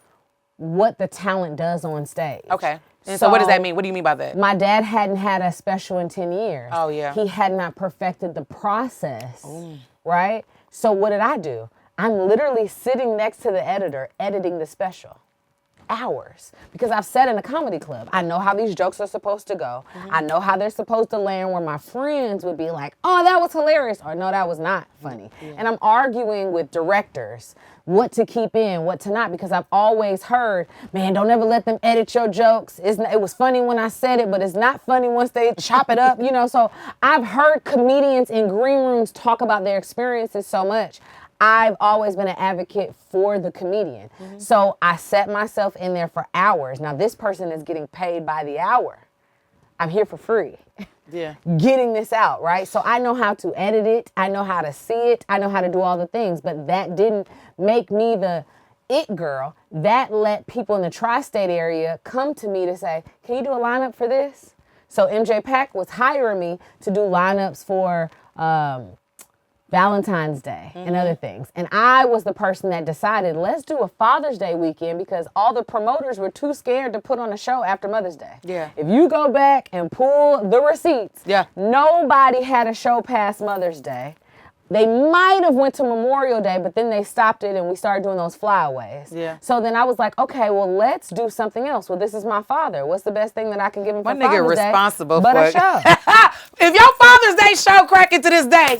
what the talent does on stage. Okay. And so what does that mean? What do you mean by that? My dad hadn't had a special in 10 years. Oh, yeah. He had not perfected the process, right? So what did I do? I'm literally sitting next to the editor editing the special. Hours, because I've sat in a comedy club. I know how these jokes are supposed to go. I know how they're supposed to land, where my friends would be like, oh, that was hilarious, or no, that was not funny. And I'm arguing with directors what to keep in, what to not, because I've always heard, man, don't ever let them edit your jokes. It was funny when I said it, but it's not funny once they chop it up, so I've heard comedians in green rooms talk about their experiences so much. I've always been an advocate for the comedian. So I set myself in there for hours. Now, this person is getting paid by the hour. I'm here for free. Yeah. Getting this out, right? So I know how to edit it. I know how to see it. I know how to do all the things. But that didn't make me the it girl. That let people in the tri-state area come to me to say, can you do a lineup for this? So MJ Pack was hiring me to do lineups for Valentine's Day and other things. And I was the person that decided, let's do a Father's Day weekend, because all the promoters were too scared to put on a show after Mother's Day. Yeah. If you go back and pull the receipts, nobody had a show past Mother's Day. They might have went to Memorial Day, but then they stopped it and we started doing those flyaways. Yeah. So then I was like, okay, well, let's do something else. Well, this is my father. What's the best thing that I can give him for My nigga Father's Day responsible but for a it. show? If your Father's Day show cracking to this day,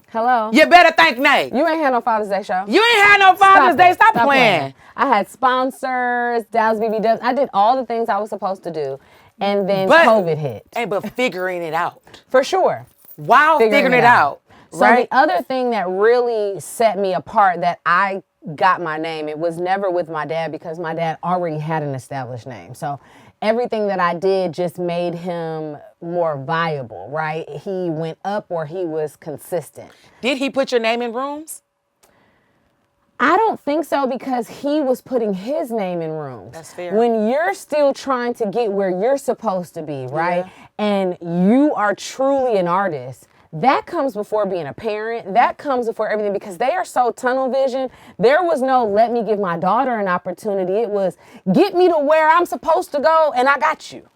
Hello? you better thank Nate. You ain't had no Father's Day show. You ain't had no Father's Day. Stop playing. I had sponsors, Dallas BBW. I did all the things I was supposed to do. And then COVID hit. Hey, but figuring it out. For sure. While figuring it out. So right? the other thing that really set me apart, that I got my name, it was never with my dad, because my dad already had an established name. So everything that I did just made him more viable, right? He went up, or he was consistent. Did he put your name in rooms? I don't think so, because he was putting his name in rooms. That's fair. When you're still trying to get where you're supposed to be, right? Yeah. And you are truly an artist, that comes before being a parent. That comes before everything, because they are so tunnel vision. There was no, let me give my daughter an opportunity. It was, get me to where I'm supposed to go, and I got you.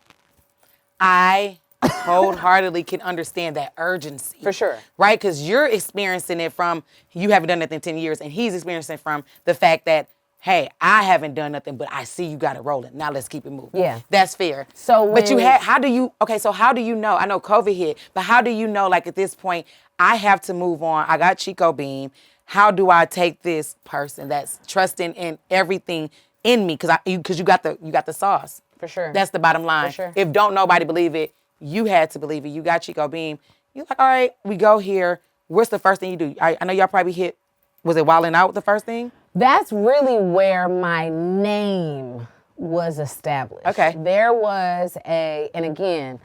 I wholeheartedly can understand that urgency. For sure. Right? Because you're experiencing it from, you haven't done nothing in 10 years, and he's experiencing it from the fact that, hey, I haven't done nothing, but I see you got it rolling. Now let's keep it moving. Yeah. That's fair. So but how do you know, I know COVID hit, but how do you know, like at this point, I have to move on. I got Chico Bean. How do I take this person that's trusting in everything in me? Because you got the sauce. For sure. That's the bottom line. For sure. If don't nobody believe it, you had to believe it. You got Chico Bean. You're like, all right, we go here. What's the first thing you do? I know y'all probably hit, was it Wildin' Out the first thing? That's really where my name was established. Okay. There was and again,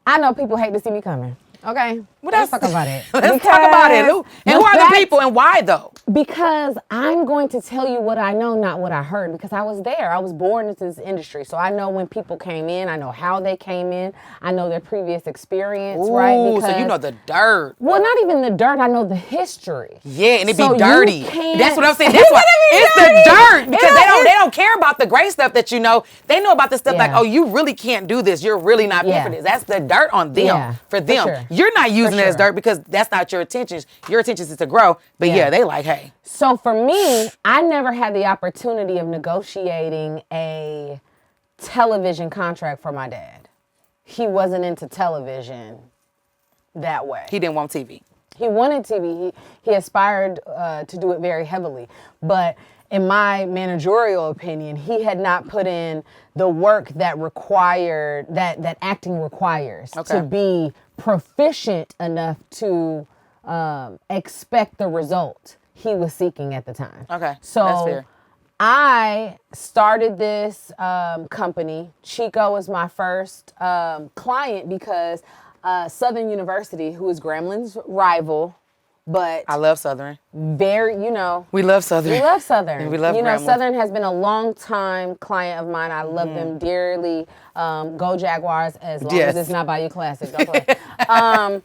I know people hate to see me coming. Okay, let's talk about it. Let's talk about it. And who are the people and why though? Because I'm going to tell you what I know, not what I heard, because I was there. I was born into this industry. So I know when people came in, I know how they came in, I know their previous experience, right? Because, so you know the dirt. Well, not even the dirt, I know the history. Yeah, and it So be dirty. you That's what I'm saying. can't- That's why it's the dirt. Because Yeah, they don't care about the great stuff that you know. They know about the stuff like, Yeah. oh, you really can't do this. You're really not fit Yeah. for this. That's the dirt on them. Yeah, for for them. sure. You're not using it as sure. dirt because that's not your intentions. Your intentions is to grow. But yeah, they like, hey. So for me, I never had the opportunity of negotiating a television contract for my dad. He wasn't into television that way. He didn't want TV. He wanted TV. He aspired to do it very heavily. But in my managerial opinion, he had not put in the work that required, that acting requires to be proficient enough to expect the result he was seeking at the time. Okay, So that's fair. I started this company. Chico was my first client because Southern University, who is Gramblin's rival, but I love Southern. very, We love Southern. we love Southern. And we love Grambling. Southern has been a long time client of mine. I love them dearly. Go Jaguars, as long Yes. as it's not Bayou Classic. Don't play.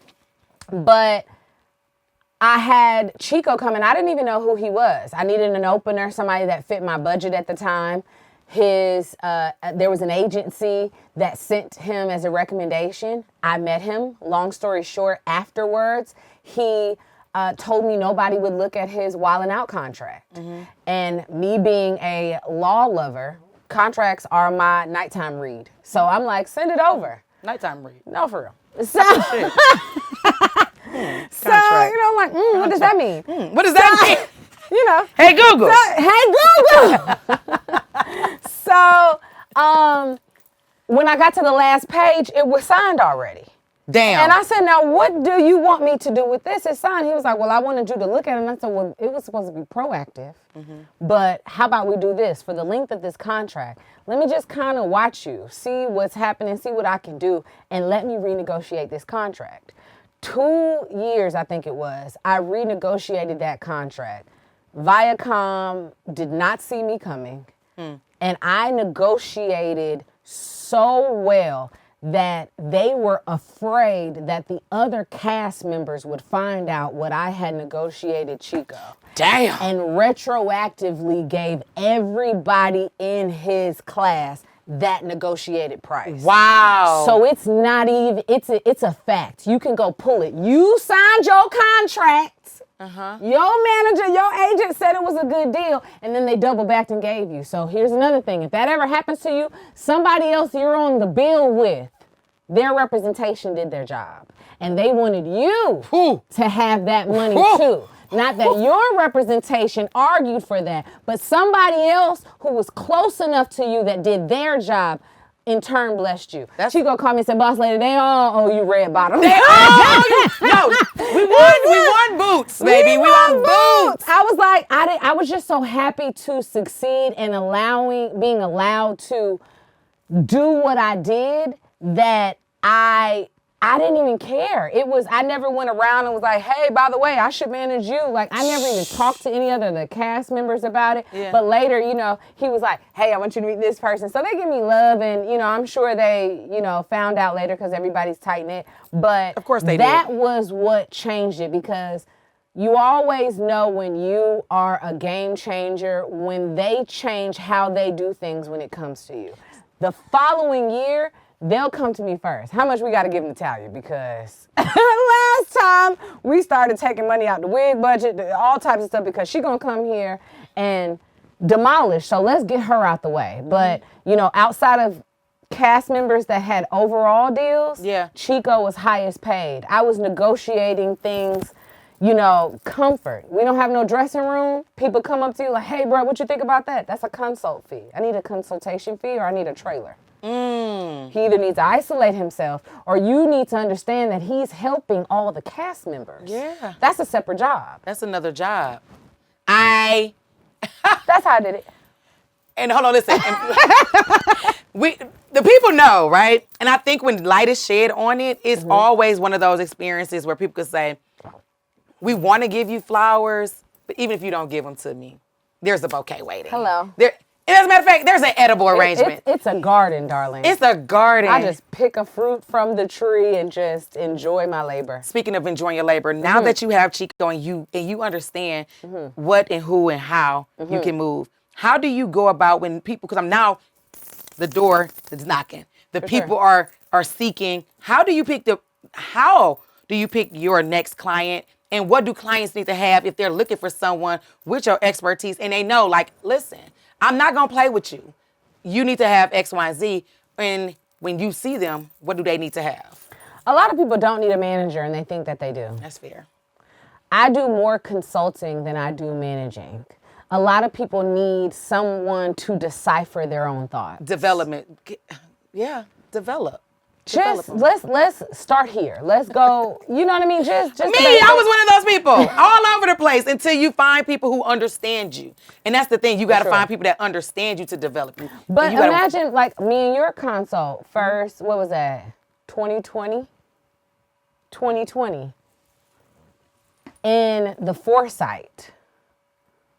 But I had Chico come in. I didn't even know who he was. I needed an opener, somebody that fit my budget at the time. There was an agency that sent him as a recommendation. I met him. Long story short, afterwards, he told me nobody would look at his Wildin' Out contract. And me being a law lover, contracts are my nighttime read. So I'm like, send it over. Nighttime read. No, for real. So, so Contract. I'm like, what does that mean? What does that mean? Hey, Hey, Google. Google. So, when I got to the last page, it was signed already. Damn. And I said, now, what do you want me to do with this? It's signed. He was like, well, I wanted you to look at it. And I said, well, it was supposed to be proactive. But how about we do this? For the length of this contract, let me just kind of watch you, see what's happening, see what I can do, and let me renegotiate this contract. 2 years, I think it was, I renegotiated that contract. Viacom did not see me coming. And I negotiated so well that they were afraid that the other cast members would find out what I had negotiated Chico. Damn. And retroactively gave everybody in his class that negotiated price. Wow. So it's not even, it's a fact. You can go pull it. You signed your contract. Your manager, your agent said it was a good deal, and then they double backed and gave you. So here's another thing. If that ever happens to you, somebody else you're on the bill with, their representation did their job. And they wanted you to have that money too. Not that your representation argued for that, but somebody else who was close enough to you that did their job in turn blessed you. Chico called me and said, boss lady, they all owe you red bottom. They all no, we won boots, baby. We won boots. I was like, I was just so happy to succeed and being allowed to do what I did that I didn't even care. I never went around and was like, hey, by the way, I should manage you. Like, I never even talked to any other of the cast members about it. Yeah. But later, he was like, hey, I want you to meet this person. So they give me love, and, I'm sure they, found out later because everybody's tight-knit. But of course they that did. was what changed it, because you always know when you are a game changer, when they change how they do things when it comes to you. The following year, they'll come to me first. How much we got to give Natalia? Because last time we started taking money out the wig budget, all types of stuff, because she's going to come here and demolish. So let's get her out the way. But, outside of cast members that had overall deals, Chico was highest paid. I was negotiating things, comfort. We don't have no dressing room. People come up to you like, hey, bro, what you think about that? That's a consult fee. I need a consultation fee or I need a trailer. He either needs to isolate himself or you need to understand that he's helping all the cast members. Yeah. That's a separate job. That's another job. That's how I did it. And hold on, listen. The people know, right? And I think when light is shed on it, it's always one of those experiences where people could say, we want to give you flowers, but even if you don't give them to me, there's a bouquet waiting. Hello. And as a matter of fact, there's an edible arrangement. It's a garden, darling. It's a garden. I just pick a fruit from the tree and just enjoy my labor. Speaking of enjoying your labor, now that you have Chico and you understand what and who and how you can move, how do you go about when people, because I'm now the door is knocking, the people are seeking, how do you pick your next client? And what do clients need to have if they're looking for someone with your expertise and they know, like, listen, I'm not going to play with you. You need to have X, Y, and Z. And when you see them, what do they need to have? A lot of people don't need a manager and they think that they do. That's fair. I do more consulting than I do managing. A lot of people need someone to decipher their own thoughts. Development. Yeah, develop. Just let's start here. Let's go. You know what I mean? Just me. I was one of those people, all over the place, until you find people who understand you. And that's the thing. You got to find people that understand you to develop you. But imagine like me and your consult first. What was that? 2020. 2020. In the foresight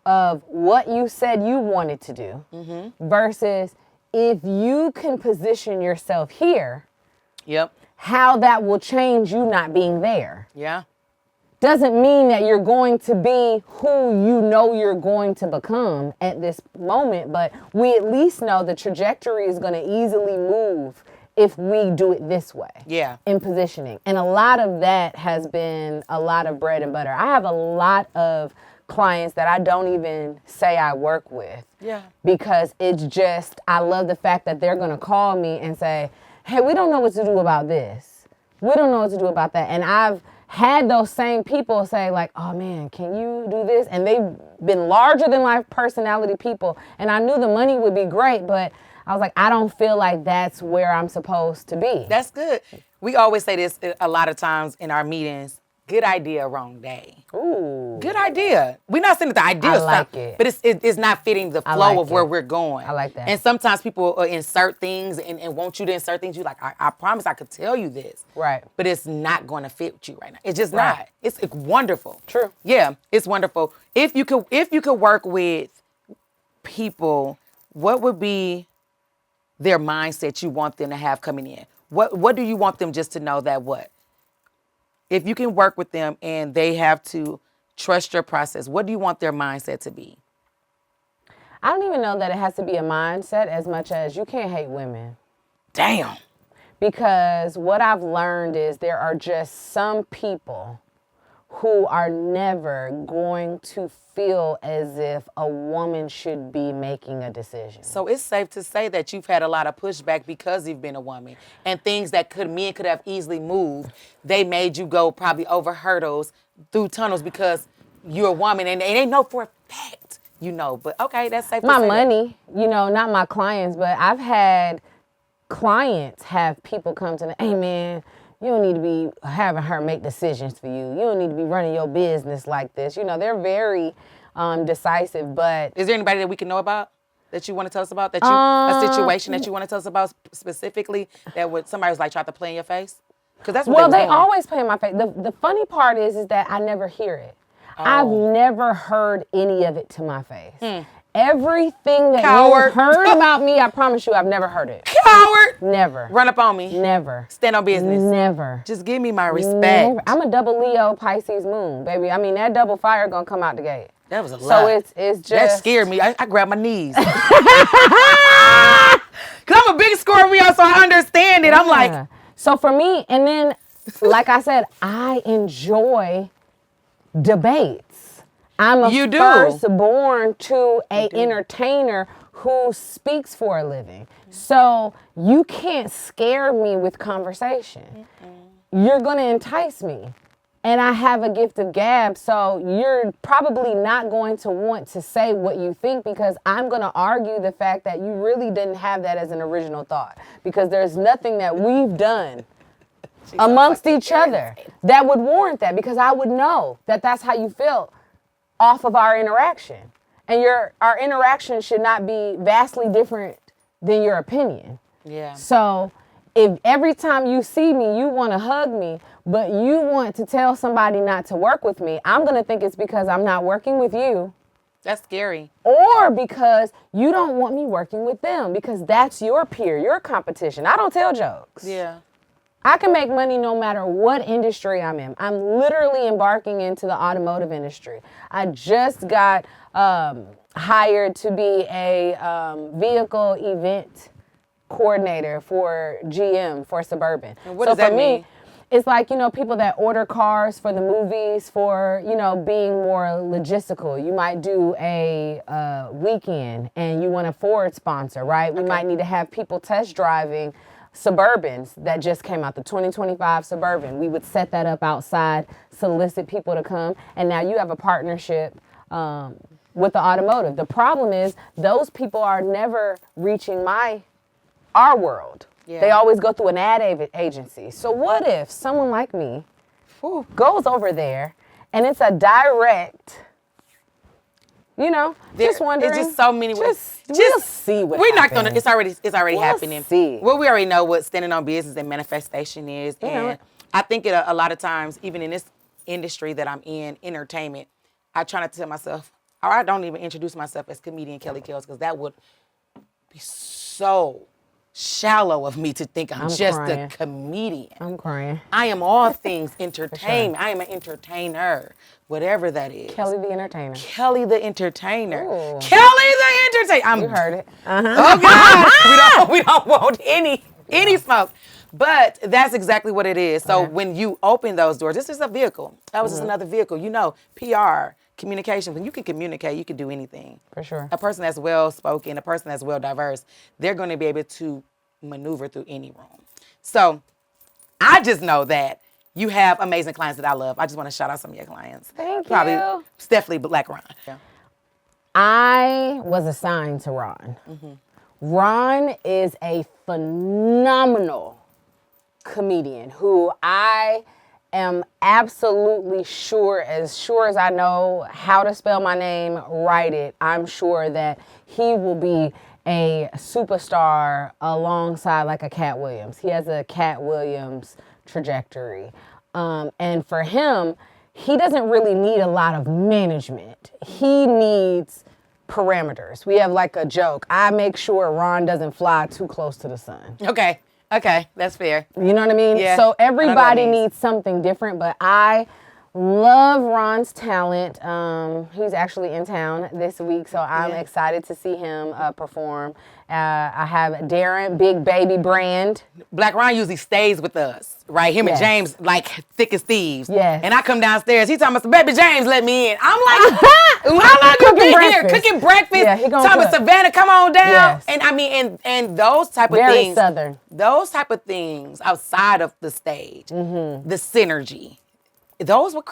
of what you said you wanted to do versus if you can position yourself here. Yep. How that will change you not being there. Yeah. Doesn't mean that you're going to be who you know you're going to become at this moment, but we at least know the trajectory is going to easily move if we do it this way. Yeah. In positioning. And a lot of that has been a lot of bread and butter. I have a lot of clients that I don't even say I work with. Yeah. Because it's just, I love the fact that they're going to call me and say, hey, we don't know what to do about this. We don't know what to do about that. And I've had those same people say like, oh man, can you do this? And they've been larger than life personality people. And I knew the money would be great, but I was like, I don't feel like that's where I'm supposed to be. That's good. We always say this a lot of times in our meetings. Good idea, wrong day. Ooh. Good idea. We're not saying that the idea is like fine, it. but it's not fitting the flow like of where it. we're going. I like that. And sometimes people insert things and want you to insert things. You like, I promise I could tell you this. Right. But it's not going to fit you right now. It's just Right. not. It's wonderful. True. Yeah, it's wonderful. If you could work with people, what would be their mindset you want them to have coming in? What do you want them just to know that what? If you can work with them and they have to trust your process, what do you want their mindset to be? I don't even know that it has to be a mindset as much as you can't hate women. Damn. Because what I've learned is there are just some people who are never going to feel as if a woman should be making a decision. So it's safe to say that you've had a lot of pushback because you've been a woman, and things that men could have easily moved, they made you go probably over hurdles, through tunnels because you're a woman, and they know for a fact, but okay, that's safe to say. My money, not my clients, but I've had clients have people come to me, hey man, you don't need to be having her make decisions for you. You don't need to be running your business like this. They're very decisive, but... Is there anybody that we can know about that you want to tell us about? A situation that you want to tell us about specifically that somebody was like trying to play in your face? Because that's what they always play in my face. The funny part is that I never hear it. Oh. I've never heard any of it to my face. Everything that you've heard about me, I promise you, I've never heard it. Coward! Never. Run up on me. Never. Stand on business. Never. Just give me my respect. Never. I'm a double Leo Pisces moon, baby. I mean, that double fire gonna come out the gate. That was a lot. So it's just... That scared me. I grabbed my knees. Because I'm a big Scorpio, so I understand it. Yeah. I'm like... So for me, and then, like I said, I enjoy debates. I'm a firstborn to an entertainer who speaks for a living. So you can't scare me with conversation. You're going to entice me. And I have a gift of gab, so you're probably not going to want to say what you think because I'm going to argue the fact that you really didn't have that as an original thought because there's nothing that we've done amongst each other that would warrant that because I would know that that's how you felt off of our interaction. And our interaction should not be vastly different than your opinion. Yeah. So if every time you see me, you want to hug me, but you want to tell somebody not to work with me, I'm going to think it's because I'm not working with you. That's scary. Or because you don't want me working with them because that's your peer, your competition. I don't tell jokes. Yeah. I can make money no matter what industry I'm in. I'm literally embarking into the automotive industry. I just got hired to be a vehicle event coordinator for GM for Suburban. And what does that mean? It's like, people that order cars for the movies for, being more logistical. You might do a weekend and you want a Ford sponsor, right? We might need to have people test driving Suburbans that just came out, the 2025 Suburban. We would set that up outside, solicit people to come, and now you have a partnership with the automotive. The problem is those people are never reaching our world. Yeah. They always go through an ad agency. So what if someone like me goes over there and it's a direct, just wondering. It's just so many ways. Just see what we're happens. not gonna. It's already We'll happening. see. Well, we already know what standing on business and manifestation is, and I think a lot of times, even in this industry that I'm in, entertainment, I try not to tell myself, or I don't even introduce myself as comedian Kelly Kellz, because that would be so shallow of me to think I'm just crying. a comedian. I'm crying. I am all things entertainment. Sure. I am an entertainer, whatever that is. Kelly the entertainer. Kelly the entertainer. Ooh. Kelly the entertainer. You heard it. Oh God, we don't want any smoke. But that's exactly what it is. So when you open those doors, this is a vehicle. That was just another vehicle. PR, communication. When you can communicate, you can do anything. For sure. A person that's well-spoken, a person that's well-diverse, they're going to be able to maneuver through any room. So I just know that you have amazing clients that I love. I just want to shout out some of your clients. Thank Probably, you. Definitely Black Ron. Yeah. I was assigned to Ron. Ron is a phenomenal comedian who I am absolutely sure as I know how to spell my name, write it, I'm sure that he will be a superstar alongside like a Cat Williams. He has a Cat Williams trajectory. And for him, he doesn't really need a lot of management. He needs parameters. We have like a joke. I make sure Ron doesn't fly too close to the sun. Okay, that's fair. You know what I mean? Yeah. So everybody needs something different, but I love Ron's talent. He's actually in town this week, so I'm excited to see him perform. I have Darren, Big Baby Brand. Black Ron usually stays with us, right? Him and James, like thick as thieves. Yes. And I come downstairs, he talking about, Baby James, let me in. I'm like, how long you been here? Cooking breakfast. Yeah, he gonna talking about cook. Savannah, come on down. Yes. And I mean, and those type of Very things. Southern. Those type of things outside of the stage, the synergy. That's what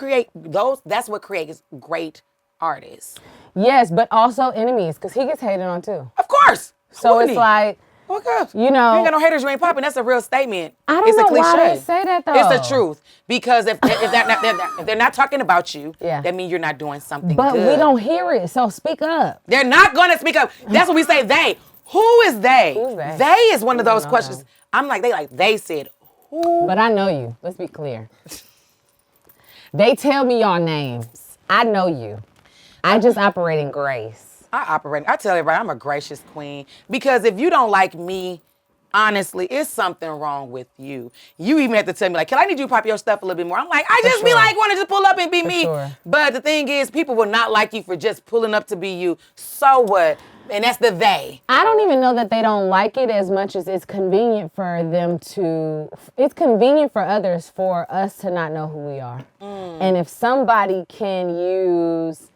creates great artists. Yes, but also enemies, because he gets hated on too. Of course. So it's like, what up? you know. You ain't got no haters, you ain't popping. That's a real statement. I don't It's know a cliche. why they say that though. It's the truth. Because if they're not talking about you, that means you're not doing something But good. we don't hear it, so speak up. They're not going to speak up. That's what we say, they. Who is they? Who's they? They is one of those questions. Them. I'm like, they said, who? But I know you. Let's be clear. They tell me your names. I know you. I just operate in grace. I tell everybody, I'm a gracious queen. Because if you don't like me, honestly, it's something wrong with you. You even have to tell me, like, I need you to pop your stuff a little bit more. I'm like, I just be like, want to just pull up and be me. Sure. But the thing is, people will not like you for just pulling up to be you. So what? And that's the they. I don't even know that they don't like it as much as it's convenient for them to, it's convenient for others for us to not know who we are. And if somebody can use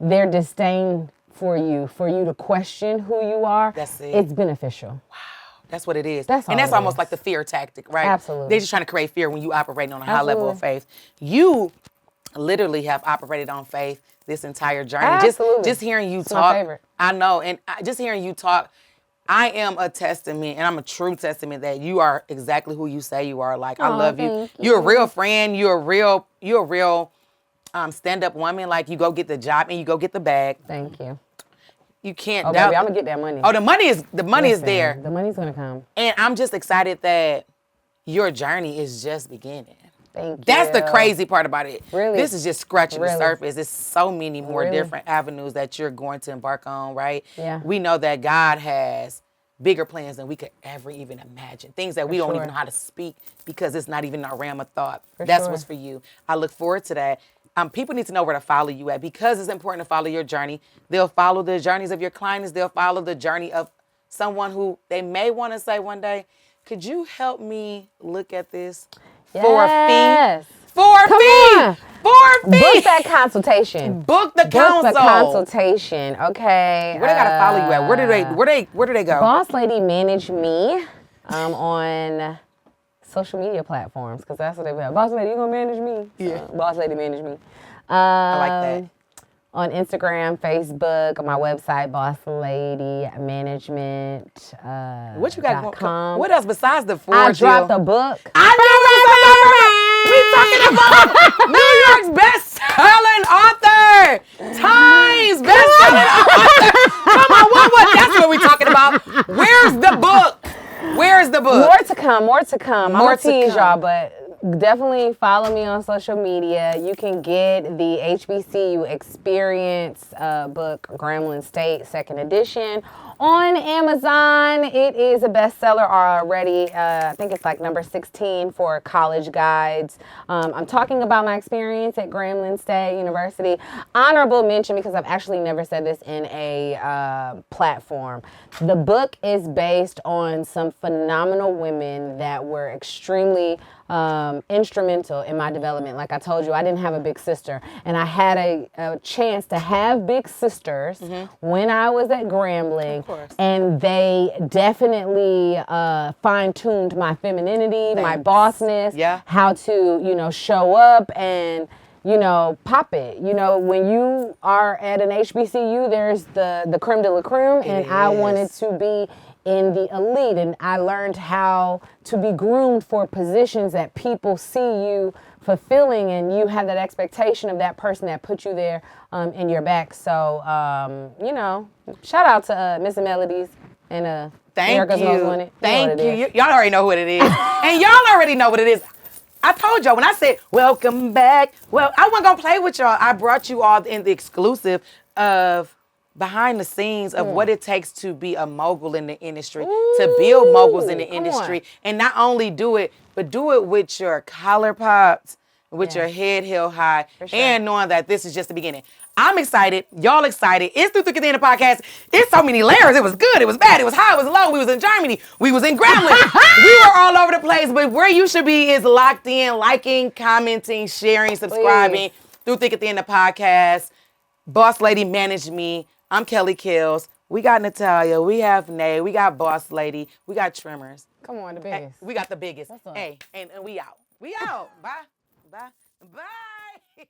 their disdain for you to question who you are, That's it. It's beneficial. Wow. That's what it is. That's all and that's it almost is. like the fear tactic, right? Absolutely. They're just trying to create fear when you operating on a high level of faith. You literally have operated on faith this entire journey. Absolutely. Just hearing you It's talk. my favorite. I know, and just hearing you talk, I am a testament, and I'm a true testament that you are exactly who you say you are. Like, I love you. Thank You're a real friend. You're a real stand-up woman. Like, you go get the job and you go get the bag. Thank you. You can't Oh, doubt. baby, I'm gonna get that money. Oh, the money is Listen, there. The money's gonna come. And I'm just excited that your journey is just beginning. Thank you. That's the crazy part about it. Really? This is just scratching the Really? surface. There's so many more Really? different avenues that you're going to embark on, right? Yeah. We know that God has bigger plans than we could ever even imagine. Things that we don't even know how to speak because it's not even in our realm of thought. That's what's for you. I look forward to that. People need to know where to follow you at because it's important to follow your journey. They'll follow the journeys of your clients. They'll follow the journey of someone who they may want to say one day, could you help me look at this for a Yes. fee? For a fee! on. For a fee! Book that consultation. Book the Book counsel. the consultation. Okay. Where they gotta follow you at? Where do they go? Boss Lady Manage Me on social media platforms because that's what they have. Boss Lady, you gonna manage me? Yeah. Boss Lady Manage Me. I like that. On Instagram, Facebook, on my website, Boss Lady Management. What you got .com. What else besides the four? I dropped a book. I knew we talking about New York's best-selling author, Times best-selling author. Come on, what? That's what we talking about. Where's the book? Where's the book? More to come. I'm More gonna to tease come. y'all, but definitely follow me on social media. You can get the HBCU Experience book, Grambling State, 2nd edition, on Amazon. It is a bestseller already. I think it's like number 16 for college guides. I'm talking about my experience at Grambling State University. Honorable mention because I've actually never said this in a platform. The book is based on some phenomenal women that were extremely instrumental in my development. Like I told you, I didn't have a big sister, and I had a chance to have big sisters when I was at Grambling, and they definitely fine-tuned my femininity, my bossness, how to, show up and pop it. When you are at an HBCU, there's the creme de la creme, and I wanted to be in the elite, and I learned how to be groomed for positions that people see you fulfilling, and you have that expectation of that person that put you there in your back. So, shout out to Miss Melodies and Erica's Most Wanted. Thank you. Y'all already know who it is. And y'all already know what it is. I told y'all when I said, welcome back. Well, I wasn't going to play with y'all. I brought you all in the exclusive of behind the scenes of what it takes to be a mogul in the industry, to build moguls in the industry, and not only do it, but do it with your collar popped, with your head held high, and knowing that this is just the beginning. I'm excited. Y'all excited. It's Through Thick and Thin, the podcast. It's so many layers. It was good. It was bad. It was high. It was low. We was in Germany. We was in Grambling. We were all over the place. But where you should be is locked in, liking, commenting, sharing, subscribing. Through Thick and Thin, the podcast. Boss Lady Manage Me. I'm Kelly Kellz. We got Natalia. We have Nay. We got Boss Lady. We got Trimmers. Come on, the biggest. We got the biggest. What's up? Hey, and we out. We out. Bye. Bye. Bye.